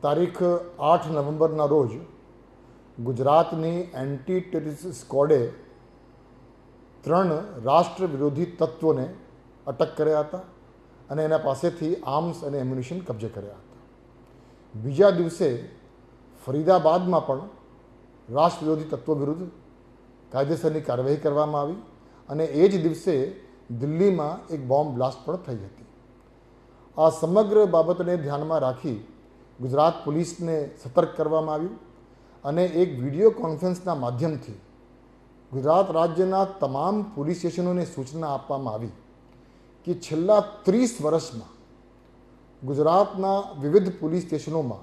તારીખ 8 નવેમ્બરના રોજ ગુજરાતની એન્ટી ટેરરિસ્ટ સ્ક્વોડે 3 રાષ્ટ્ર વિરોધી તત્વોને અટક કર્યા હતા અને એના પાસેથી આર્મ્સ અને એમ્યુનિશન કબજે કર્યા હતા. બીજા દિવસે ફરીદાબાદમાં પણ રાષ્ટ્ર વિરોધી તત્વો વિરુદ્ધ કાયદેસરની કાર્યવાહી કરવામાં આવી અને એ જ દિવસે દિલ્હીમાં એક બોમ્બ બ્લાસ્ટ પણ થઈ હતી. આ સમગ્ર બાબતને ધ્યાનમાં રાખી ગુજરાત પોલીસને સતર્ક કરવામાં આવ્યું અને એક વિડીયો કોન્ફરન્સના માધ્યમથી ગુજરાત રાજ્યના તમામ પોલીસ સ્ટેશનોને સૂચના આપવામાં આવી કે છેલ્લા 30 વર્ષમાં ગુજરાતના વિવિધ પોલીસ સ્ટેશનોમાં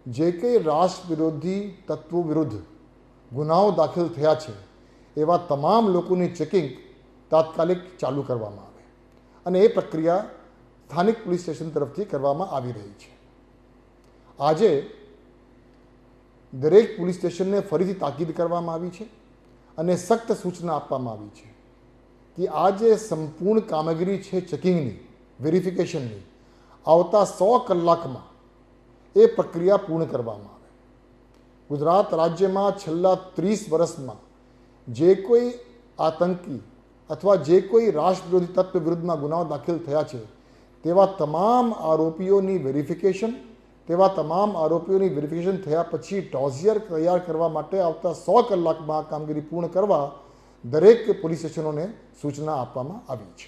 જે કંઈ રાષ્ટ્ર વિરોધી તત્વો વિરુદ્ધ ગુનાઓ દાખલ થયા છે એવા તમામ લોકોની ચેકિંગ તાત્કાલિક ચાલુ કરવામાં આવે અને એ પ્રક્રિયા સ્થાનિક પોલીસ સ્ટેશન તરફથી કરવામાં આવી રહી છે. આજે દરેક પોલીસ સ્ટેશનને ફરીથી તાકીદ કરવામાં આવી છે અને સખ્ત સૂચના આપવામાં આવી છે કે આ જે સંપૂર્ણ કામગીરી છે ચેકિંગની, વેરિફિકેશનની, આવતા 100 કલાકમાં એ પ્રક્રિયા પૂર્ણ કરવામાં આવે. ગુજરાત રાજ્યમાં છેલ્લા 30 વર્ષમાં જે કોઈ આતંકી અથવા જે કોઈ રાષ્ટ્ર વિરોધી તત્વ વિરુદ્ધમાં ગુનાઓ દાખલ થયા છે તેવા તમામ આરોપીઓની વેરિફિકેશન થયા પછી ડોઝિયર તૈયાર કરવા માટે આવતા 100 કલાકમાં આ કામગીરી પૂર્ણ કરવા દરેક પોલીસ સ્ટેશનોને સૂચના આપવામાં આવી છે.